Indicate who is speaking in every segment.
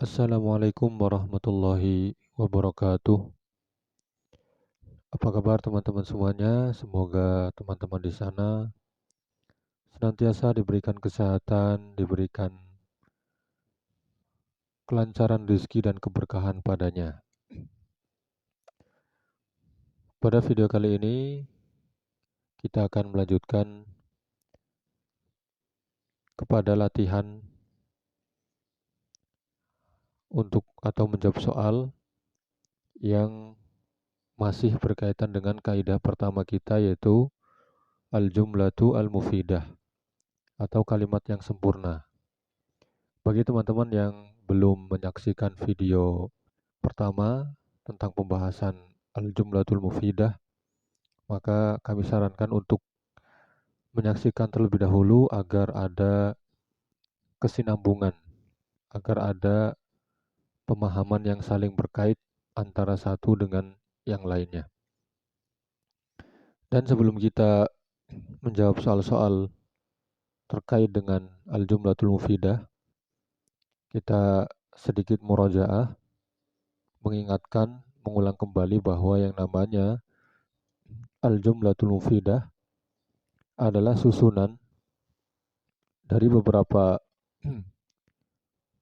Speaker 1: Assalamualaikum warahmatullahi wabarakatuh. Apa kabar teman-teman semuanya? Semoga teman-teman di sana senantiasa diberikan kesehatan, diberikan kelancaran rezeki dan keberkahan padanya. Pada video kali ini kita akan melanjutkan kepada latihan untuk atau menjawab soal yang masih berkaitan dengan kaidah pertama kita, yaitu al-jumlatu al-mufidah atau kalimat yang sempurna. Bagi teman-teman yang belum menyaksikan video pertama tentang pembahasan al-jumlatul mufidah, maka kami sarankan untuk menyaksikan terlebih dahulu agar ada kesinambungan, agar ada pemahaman yang saling berkait antara satu dengan yang lainnya. Dan sebelum kita menjawab soal-soal terkait dengan al-jumlatul mufidah, kita sedikit murajaah, mengingatkan, mengulang kembali bahwa yang namanya al-jumlatul mufidah adalah susunan dari beberapa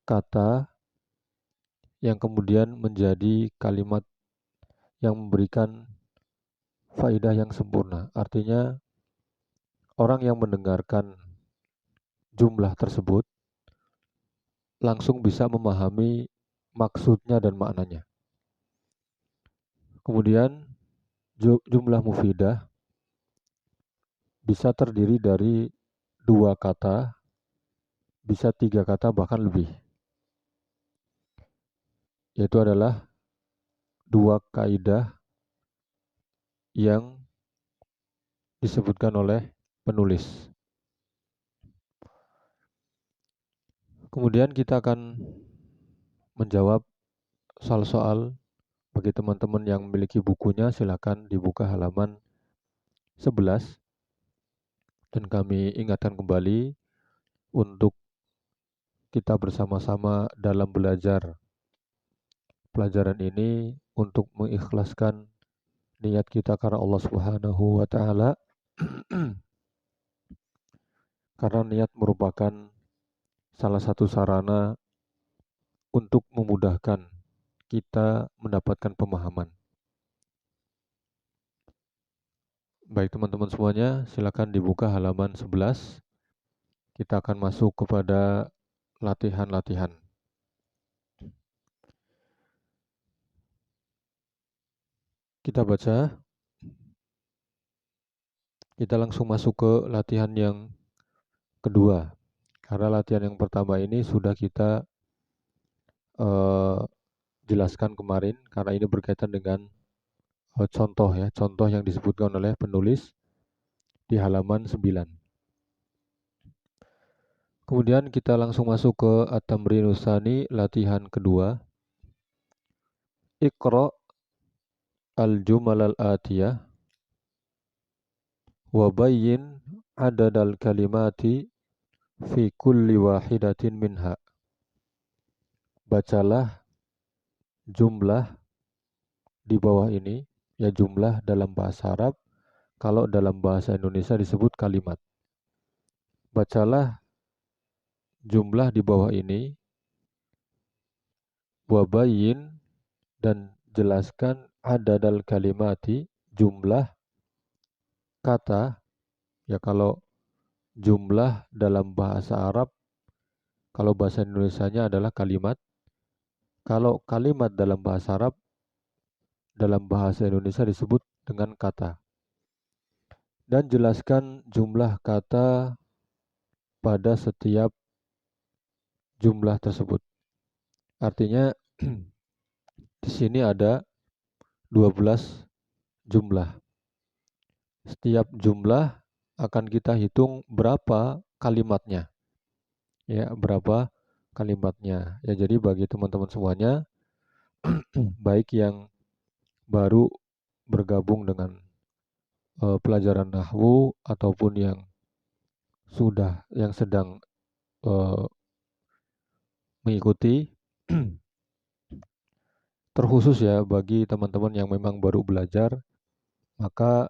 Speaker 1: kata yang kemudian menjadi kalimat yang memberikan faidah yang sempurna. Artinya, orang yang mendengarkan jumlah tersebut langsung bisa memahami maksudnya dan maknanya. Kemudian, jumlah mufidah bisa terdiri dari 2 kata, bisa 3 kata, bahkan lebih. Yaitu adalah 2 kaidah yang disebutkan oleh penulis. Kemudian kita akan menjawab soal-soal. Bagi teman-teman yang memiliki bukunya, silakan dibuka halaman 11. Dan kami ingatkan kembali untuk kita bersama-sama dalam belajar pelajaran ini untuk mengikhlaskan niat kita karena Allah Subhanahu wa taala. Karena niat merupakan salah satu sarana untuk memudahkan kita mendapatkan pemahaman. Baik teman-teman semuanya, silakan dibuka halaman 11. Kita akan masuk kepada latihan-latihan. Kita baca. Kita langsung masuk ke latihan yang kedua. Karena latihan yang pertama ini sudah kita jelaskan kemarin, karena ini berkaitan dengan contoh ya, contoh yang disebutkan oleh penulis di halaman 9. Kemudian kita langsung masuk ke at-tamrinus tsani, latihan kedua. Iqra al-jumal al-atiyah wa bayyin adadal kalimati fi kulli wahidatin minha. Bacalah jumlah di bawah ini, ya jumlah dalam bahasa Arab, kalau dalam bahasa Indonesia disebut kalimat. Bacalah jumlah di bawah ini, wabayyin, dan jelaskan adadal kalimati, jumlah kata. Ya kalau jumlah dalam bahasa Arab, kalau bahasa Indonesianya adalah kalimat. Kalau kalimat dalam bahasa Arab, dalam bahasa Indonesia disebut dengan kata. Dan jelaskan jumlah kata pada setiap jumlah tersebut. Artinya di sini ada 12 jumlah. Setiap jumlah akan kita hitung berapa kalimatnya. Ya, berapa kalimatnya. Ya, jadi bagi teman-teman semuanya, baik yang baru bergabung dengan pelajaran nahwu ataupun yang sedang mengikuti, Terkhusus ya bagi teman-teman yang memang baru belajar, maka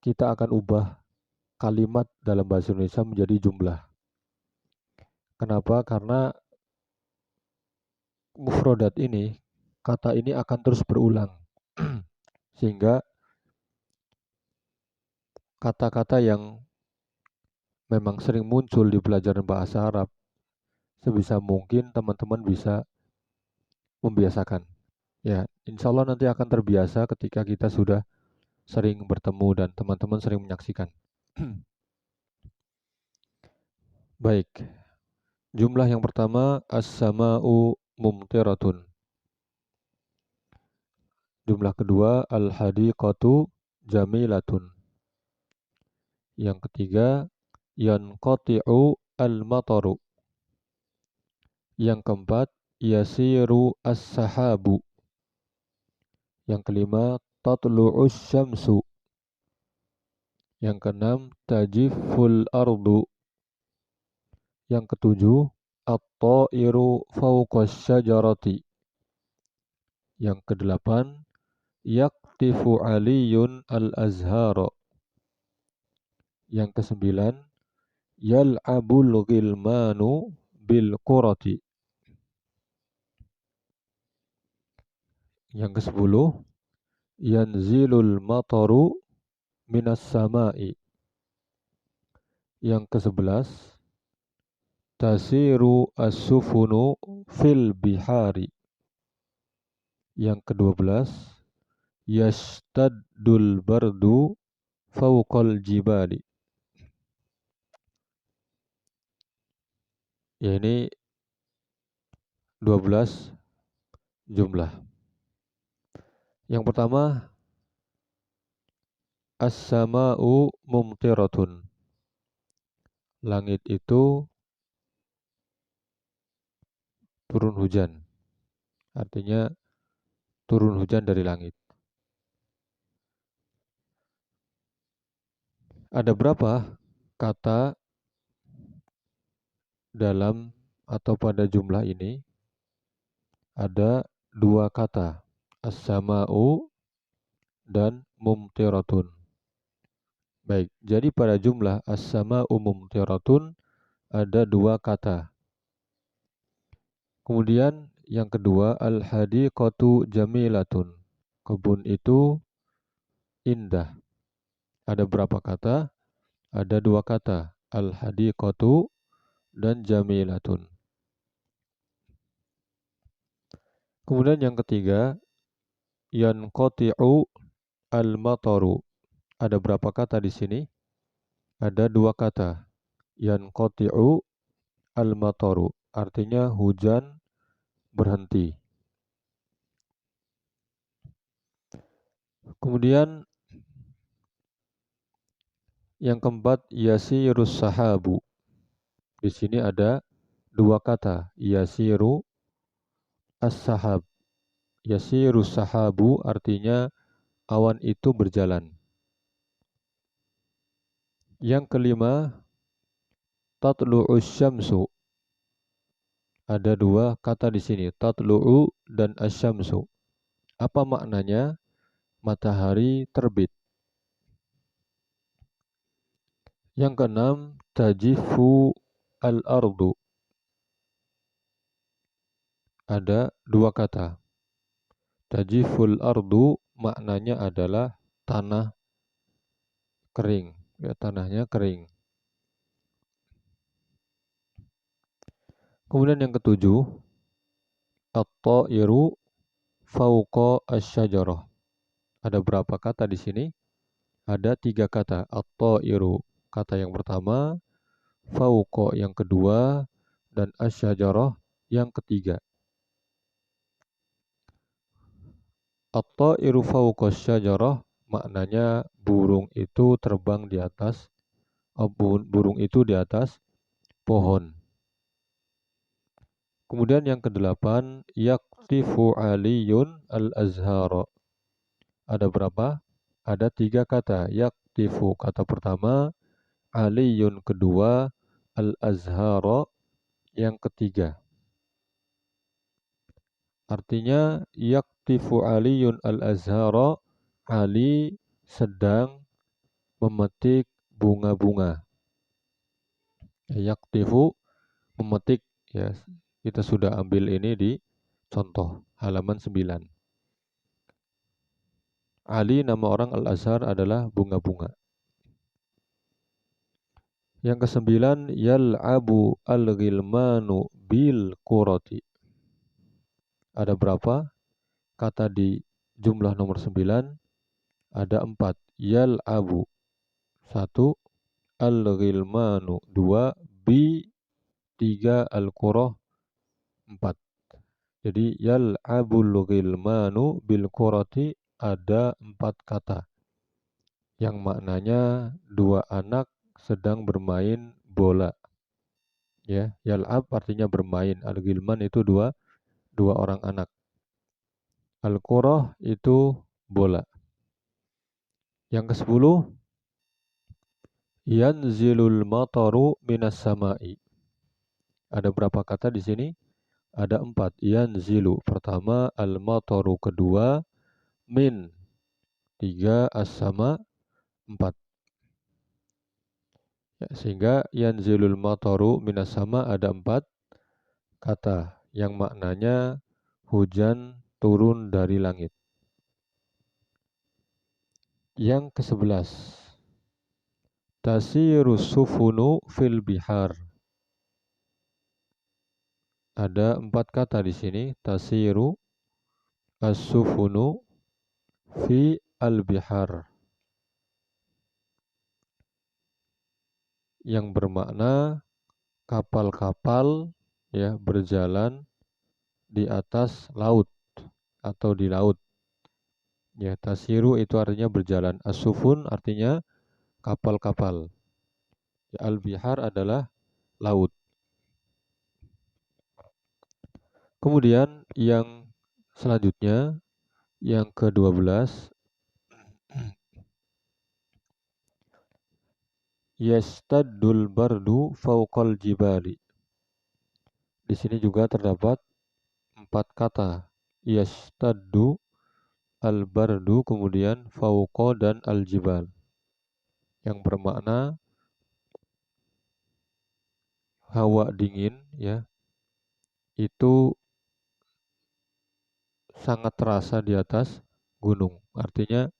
Speaker 1: kita akan ubah kalimat dalam bahasa Indonesia menjadi jumlah. Kenapa? Karena mufrodat ini, kata ini akan terus berulang. Sehingga kata-kata yang memang sering muncul di pelajaran bahasa Arab, sebisa mungkin teman-teman bisa membiasakan. Ya, insya Allah nanti akan terbiasa ketika kita sudah sering bertemu dan teman-teman sering menyaksikan. Baik, jumlah yang pertama as-sama'u mumtiratun. Jumlah kedua al-hadiqatu jamilatun. Yang ketiga yanqati'u al-mataru. Yang keempat yasiru as-sahabu. Yang kelima tatlu'us syamsu. Yang keenam tajiful ardu. Yang ketujuh at-ta'iru fawqas syajarati. Yang kedelapan yaktifu aliyun al-azhara. Yang kesembilan yal'abul ghilmanu bil qurati. Yang kesepuluh yanzilul mataru minas sama'i. Yang kesebelas tasiru as-sufunu fil bihari. Yang kedua belas yastaddul bardu fawqal jibali. Ya, ini 12 jumlah. Yang pertama as-sama'u mumtiratun. Langit itu turun hujan. Artinya turun hujan dari langit. Ada berapa kata dalam atau pada jumlah ini? Ada dua kata, as-sama'u dan mumtiratun. Baik, jadi pada jumlah as-sama'u mumtiratun ada dua kata. Kemudian yang kedua al-hadiqatu jamilatun. Kebun itu indah. Ada berapa kata? Ada dua kata, al-hadiqatu dan jamilatun. Kemudian yang ketiga yanqati'u al-mataru. Ada berapa kata di sini? Ada dua kata. Yanqati'u al-mataru. Artinya hujan berhenti. Kemudian yang keempat yasirus sahabu. Di sini ada dua kata, yasiru as-sahab. Yasirus sahabu artinya awan itu berjalan. Yang kelima tatlu'us syamsu. Ada dua kata di sini, tatlu'u dan asyamsu. Apa maknanya? Matahari terbit. Yang keenam, tajifu al-ardu. Ada dua kata. Tajiful ardu maknanya adalah tanah kering. Ya, tanahnya kering. Kemudian yang ketujuh, at-ta'iru fauqa asy-syajarah. Ada berapa kata di sini? Ada tiga kata. At-ta'iru kata yang pertama, fauqa yang kedua, dan asy-syajarah yang ketiga. At-ta'iru fauqa asy-syajarah maknanya burung itu terbang di atas, burung itu di atas pohon. Kemudian yang kedelapan, yaktifu aliyun al-azhara. Ada berapa? Ada tiga kata. Yaktifu kata pertama, aliyun kedua, al-azhara yang ketiga. Artinya yaktifu Aliyun al-azhara, Ali sedang memetik bunga-bunga. Yaktifu, memetik, ya. Kita sudah ambil ini di contoh halaman 9. Ali nama orang, al-azhar adalah bunga-bunga. Yang kesembilan, yal'abu al-ghilmanu bil qurati. Ada berapa kata di jumlah nomor 9? Ada 4. Yal'abu 1, al-ghilmanu 2, bi 3, al-qurah 4. Jadi yal'abul ghilmanu bil qurati ada 4 kata yang maknanya 2 anak sedang bermain bola. Ya, yal'ab artinya bermain, al-ghilman itu dua orang anak. Al-qurah itu bola. Yang ke-10, yanzilul mataru minas sama'i. Ada berapa kata di sini? Ada 4. Yanzilu pertama, al-mataru kedua, min 3, as-sama 4. Ya, sehingga yanzilul mataru minas sama ada 4 kata yang maknanya hujan turun dari langit. Yang ke-11, tasirus sufunu fil bihar. Ada 4 kata di sini, tasiru as-sufunu fi al-bihar, yang bermakna kapal-kapal, ya, berjalan di atas laut atau di laut. Ya, tasiru itu artinya berjalan. As-sufun artinya kapal-kapal. Ya, al-bihar adalah laut. Kemudian yang selanjutnya, yang ke-12, yastaddul bardu fauqal jibali. Di sini juga terdapat 4 kata. Yastaddu, al-bardu, kemudian fauqa dan al-jibal, yang bermakna hawa dingin, ya, itu sangat terasa di atas gunung. Artinya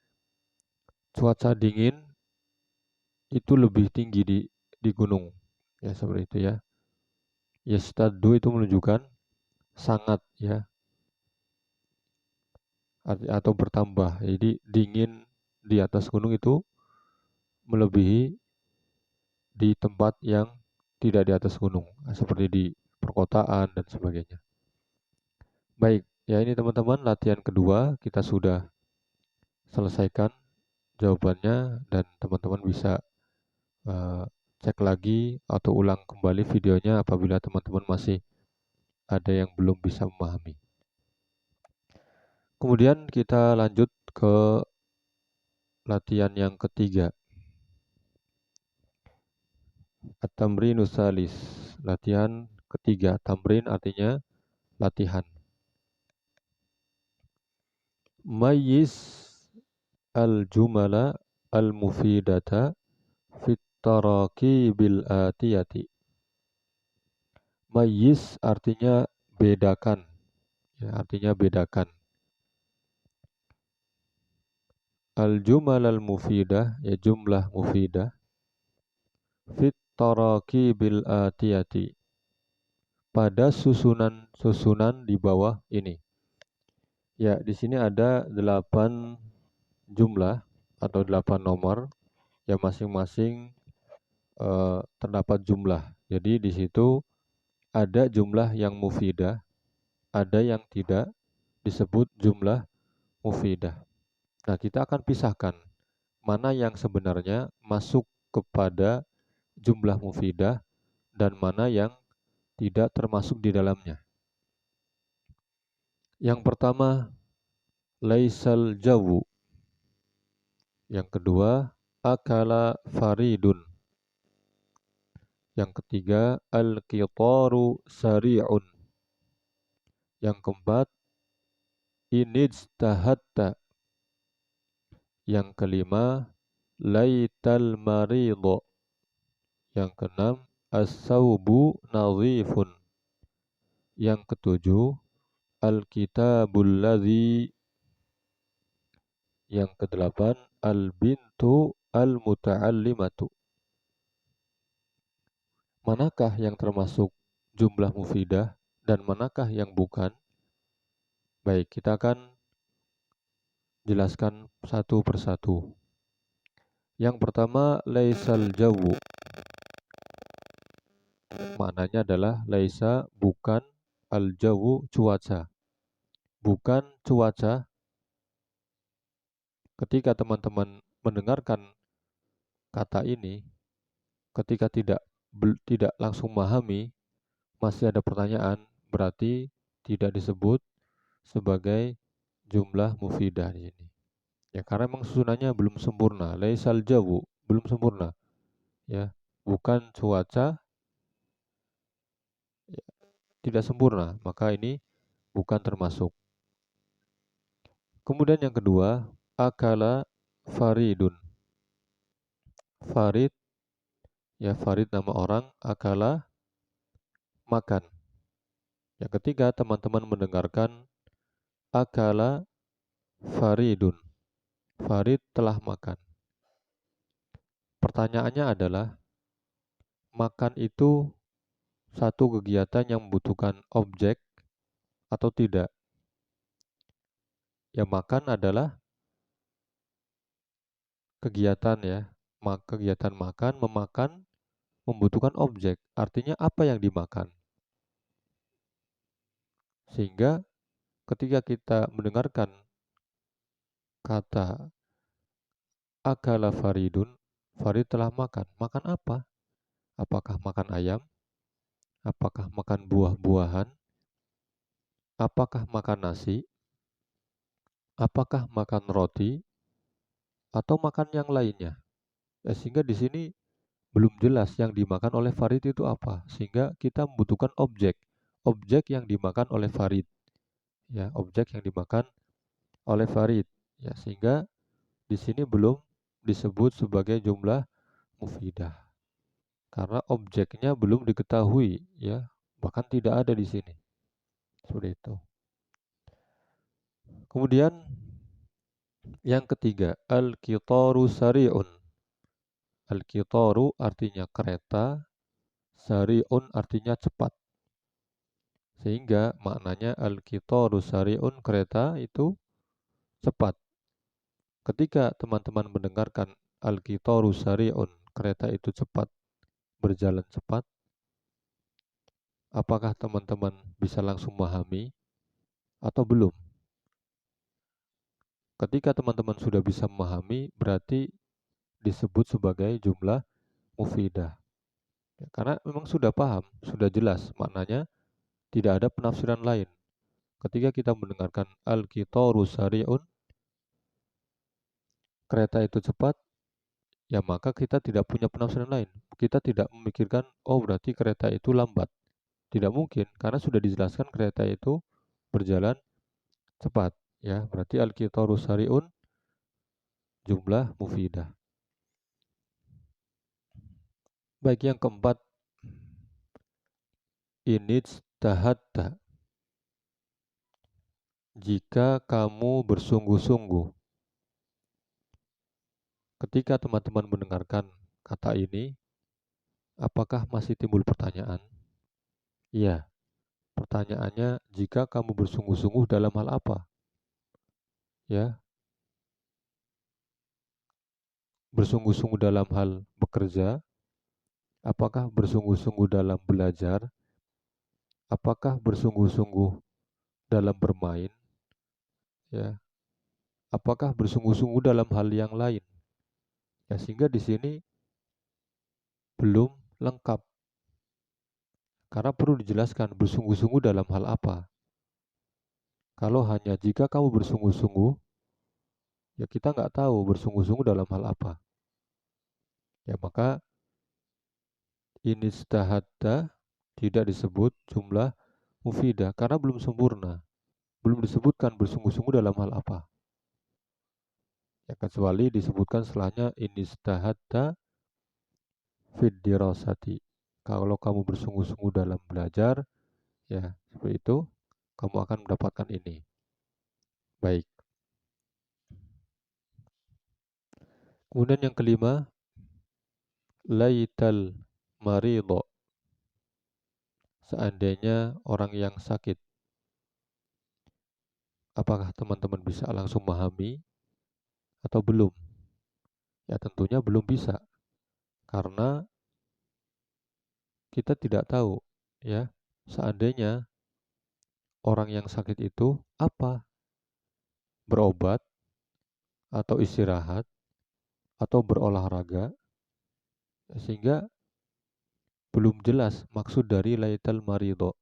Speaker 1: cuaca dingin itu lebih tinggi di gunung. Ya, seperti itu ya. Yastaddu itu menunjukkan sangat, ya, atau bertambah. Jadi dingin di atas gunung itu melebihi di tempat yang tidak di atas gunung, seperti di perkotaan dan sebagainya. Baik, ya, ini teman-teman latihan kedua kita sudah selesaikan jawabannya, dan teman-teman bisa cek lagi atau ulang kembali videonya apabila teman-teman masih ada yang belum bisa memahami. Kemudian kita lanjut ke latihan yang ketiga. At-tamrinu salis, latihan ketiga. Tamrin artinya latihan. Mayyiz al-jumala al-mufidata fit tarakibil atiyati. Mayyiz artinya bedakan, ya, artinya bedakan. Al-jumal al-mufidah, ya, jumlah mufidah, fit tarakibil atiyati, pada susunan di bawah ini. Ya, di sini ada 8 jumlah atau 8 nomor yang masing-masing terdapat jumlah. Jadi di situ ada jumlah yang mufidah, ada yang tidak disebut jumlah mufidah. Nah, kita akan pisahkan mana yang sebenarnya masuk kepada jumlah mufidah dan mana yang tidak termasuk di dalamnya. Yang pertama, laisal jawu. Yang kedua, akala faridun. Yang ketiga, al-qitaru sari'un. Yang keempat, inijtahatta. Yang kelima, laital maridho. Yang keenam, as-saubu nadhifun. Yang ketujuh, al-kitabul ladzi. Yang kedelapan, al-bintu al-muta'allimatu. Manakah yang termasuk jumlah mufidah dan manakah yang bukan? Baik, kita akan jelaskan satu persatu. Yang pertama, laisal jawu. Maknanya adalah laisa bukan, al jawu cuaca. Bukan cuaca. Ketika teman-teman mendengarkan kata ini, ketika tidak langsung memahami, masih ada pertanyaan, berarti tidak disebut sebagai jumlah mufidah di sini. Ya, karena memang susunannya belum sempurna. Laisal jawu, belum sempurna. Ya, bukan cuaca, ya, tidak sempurna, maka ini bukan termasuk. Kemudian yang kedua, akala faridun. Farid, ya farid nama orang, akala makan. Yang ketiga, teman-teman mendengarkan akala faridun. Farid telah makan. Pertanyaannya adalah, makan itu satu kegiatan yang membutuhkan objek atau tidak? Ya, makan adalah kegiatan ya. Kegiatan makan, memakan membutuhkan objek. Artinya apa yang dimakan? Sehingga ketika kita mendengarkan kata akala faridun, Farid telah makan. Makan apa? Apakah makan ayam? Apakah makan buah-buahan? Apakah makan nasi? Apakah makan roti? Atau makan yang lainnya? Ya, sehingga di sini belum jelas yang dimakan oleh Farid itu apa. Sehingga kita membutuhkan objek. Objek yang dimakan oleh Farid. Ya, objek yang dimakan oleh Farid. Ya, sehingga di sini belum disebut sebagai jumlah mufidah. Karena objeknya belum diketahui, ya. Bahkan tidak ada di sini. Seperti itu. Kemudian yang ketiga, al-qitaru sari'un. Al-qitaru artinya kereta, sari'un artinya cepat. Sehingga maknanya al-qitaru sari'un, kereta itu cepat. Ketika teman-teman mendengarkan al-qitaru sari'un, kereta itu cepat, berjalan cepat, apakah teman-teman bisa langsung memahami atau belum? Ketika teman-teman sudah bisa memahami, berarti disebut sebagai jumlah mufidah. Ya, karena memang sudah paham, sudah jelas maknanya, tidak ada penafsiran lain. Ketika kita mendengarkan al-qitaru sari'un, kereta itu cepat, ya maka kita tidak punya penafsiran lain. Kita tidak memikirkan, oh berarti kereta itu lambat. Tidak mungkin, karena sudah dijelaskan kereta itu berjalan cepat. Ya, berarti al-qitaru sari'un jumlah mufidah. Baik, yang keempat, inijtahatta. Jika kamu bersungguh-sungguh. Ketika teman-teman mendengarkan kata ini, apakah masih timbul pertanyaan? Iya, pertanyaannya jika kamu bersungguh-sungguh dalam hal apa? Ya, bersungguh-sungguh dalam hal bekerja, apakah bersungguh-sungguh dalam belajar, apakah bersungguh-sungguh dalam bermain, ya, apakah bersungguh-sungguh dalam hal yang lain? Ya, sehingga di sini belum lengkap. Karena perlu dijelaskan bersungguh-sungguh dalam hal apa. Kalau hanya jika kamu bersungguh-sungguh, ya kita nggak tahu bersungguh-sungguh dalam hal apa. Ya maka ini istahadda tidak disebut jumlah mufidah karena belum sempurna. belum disebutkan bersungguh-sungguh dalam hal apa. Ya, kecuali disebutkan setelahnya inistahadta fid dirasati. Kalau kamu bersungguh-sungguh dalam belajar, ya seperti itu, kamu akan mendapatkan ini. Baik. Kemudian yang kelima, laital maridho. Seandainya orang yang sakit, apakah teman-teman bisa langsung memahami atau belum? Ya tentunya belum bisa, karena kita tidak tahu ya, seandainya orang yang sakit itu apa? Berobat atau istirahat atau berolahraga, sehingga belum jelas maksud dari laital maridho.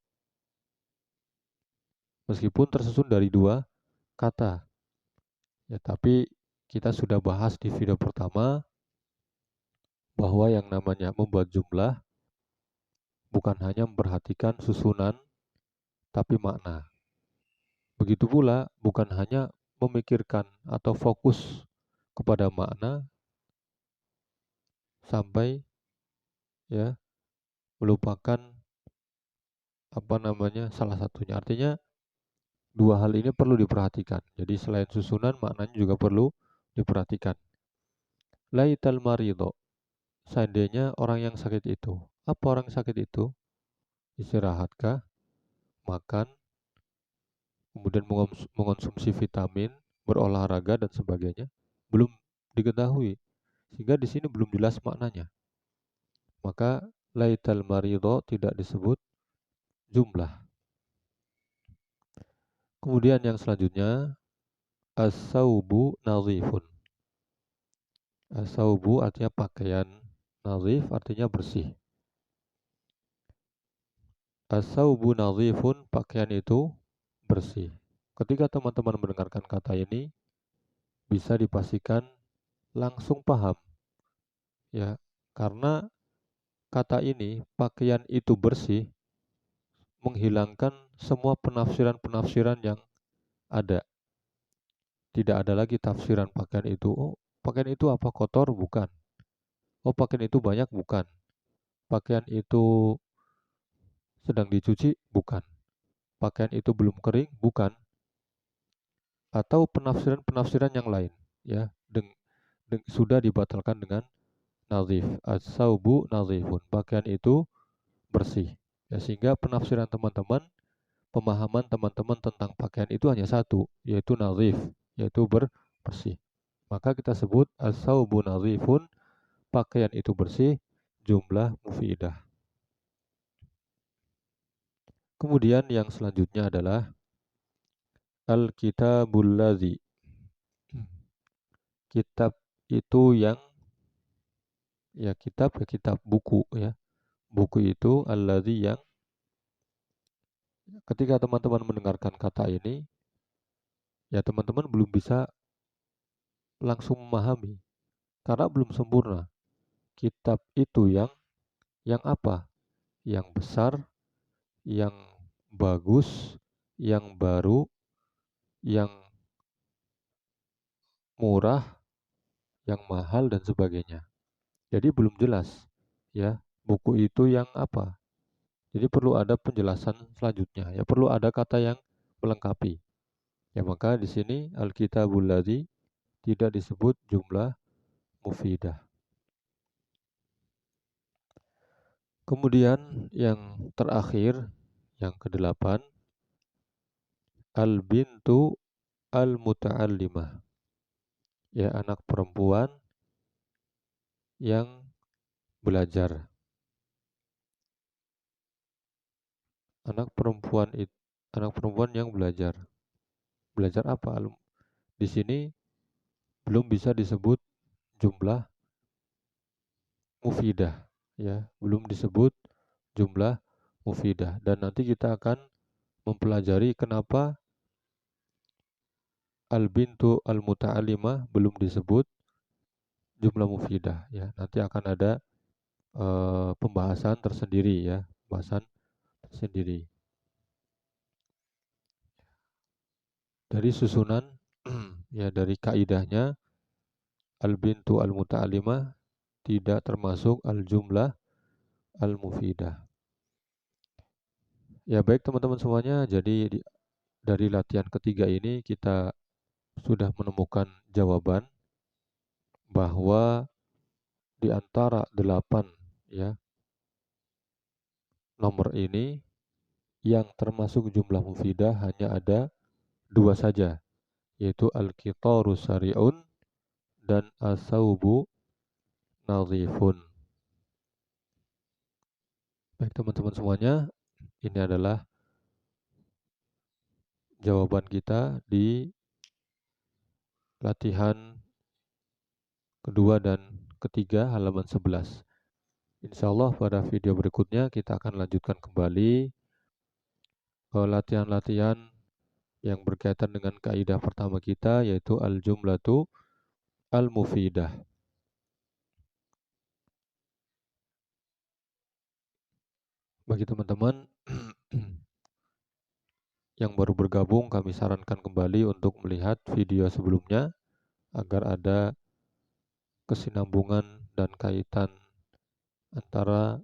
Speaker 1: Meskipun tersusun dari dua kata, ya tapi kita sudah bahas di video pertama bahwa yang namanya membuat jumlah bukan hanya memperhatikan susunan tapi makna. Begitu pula bukan hanya memikirkan atau fokus kepada makna sampai ya melupakan apa namanya salah satunya. Artinya dua hal ini perlu diperhatikan. Jadi selain susunan maknanya juga perlu diperhatikan. Laital maridho. Seandainya orang yang sakit itu, apa orang sakit itu? Istirahatkah, makan, kemudian mengonsumsi vitamin, berolahraga dan sebagainya? Belum diketahui. Sehingga di sini belum jelas maknanya. Maka laital maridho tidak disebut jumlah. Kemudian yang selanjutnya as-saubu nadhifun. As-saubu artinya pakaian, nadhif artinya bersih. As-saubu nadhifun, pakaian itu bersih. Ketika teman-teman mendengarkan kata ini, bisa dipastikan langsung paham ya, karena kata ini pakaian itu bersih menghilangkan semua penafsiran-penafsiran yang ada. Tidak ada lagi tafsiran pakaian itu. Oh, pakaian itu apa kotor? Bukan. Oh, pakaian itu banyak? Bukan. Pakaian itu sedang dicuci? Bukan. Pakaian itu belum kering? Bukan. Atau penafsiran-penafsiran yang lain ya, sudah dibatalkan dengan nazif. As-saubu nazifun. Pakaian itu bersih. Ya, sehingga penafsiran teman-teman, pemahaman teman-teman tentang pakaian itu hanya satu, yaitu nazif, yaitu bersih. Maka kita sebut as-saubu nazifun, pakaian itu bersih, jumlah mufidah. Kemudian yang selanjutnya adalah al-kitabul ladzi. Kitab itu yang ya kitab buku ya. Buku itu alladzi yang ketika teman-teman mendengarkan kata ini ya teman-teman belum bisa langsung memahami karena belum sempurna. Kitab itu yang apa? Yang besar, yang bagus, yang baru, yang murah, yang mahal dan sebagainya. Jadi belum jelas ya, buku itu yang apa. Jadi perlu ada penjelasan selanjutnya. Ya perlu ada kata yang melengkapi. Ya maka di sini Alkitabul ladzi tidak disebut jumlah mufidah. Kemudian yang terakhir, yang kedelapan, al-bintu al-muta'allimah. Ya anak perempuan yang belajar. Anak perempuan yang belajar. Belajar apa? Di sini belum bisa disebut jumlah mufidah, ya, belum disebut jumlah mufidah. Dan nanti kita akan mempelajari kenapa al-bintu al-muta'alimah belum disebut jumlah mufidah, ya. Nanti akan ada pembahasan tersendiri ya, pembahasan tersendiri. Dari susunan ya dari kaidahnya al-bintu al-muta'alimah tidak termasuk al-jumlah al-mufidah. Ya baik teman-teman semuanya, jadi dari latihan ketiga ini kita sudah menemukan jawaban bahwa di antara 8 ya nomor ini yang termasuk jumlah mufidah hanya ada dua saja, yaitu al-qitaru sari'un dan as-saubu nadhifun. Baik teman-teman semuanya, ini adalah jawaban kita di latihan kedua dan ketiga halaman 11. Insya Allah pada video berikutnya kita akan lanjutkan kembali ke latihan-latihan yang berkaitan dengan kaidah pertama kita, yaitu al-jumlatu al-mufidah. Bagi teman-teman yang baru bergabung, kami sarankan kembali untuk melihat video sebelumnya agar ada kesinambungan dan kaitan antara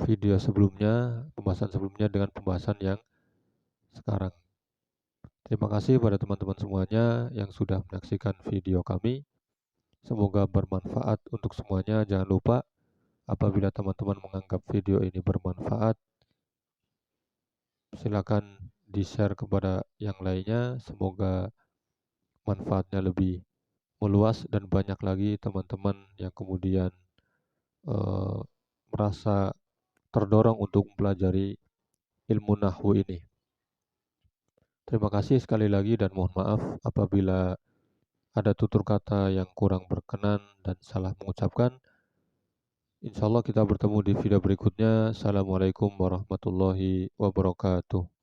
Speaker 1: video sebelumnya, pembahasan sebelumnya dengan pembahasan yang sekarang. Terima kasih pada teman-teman semuanya yang sudah menyaksikan video kami. Semoga bermanfaat untuk semuanya. Jangan lupa apabila teman-teman menganggap video ini bermanfaat, silakan di-share kepada yang lainnya. Semoga manfaatnya lebih meluas dan banyak lagi teman-teman yang kemudian eh, merasa terdorong untuk mempelajari ilmu nahwu ini. Terima kasih sekali lagi dan mohon maaf apabila ada tutur kata yang kurang berkenan dan salah mengucapkan. Insya Allah kita bertemu di video berikutnya. Assalamualaikum warahmatullahi wabarakatuh.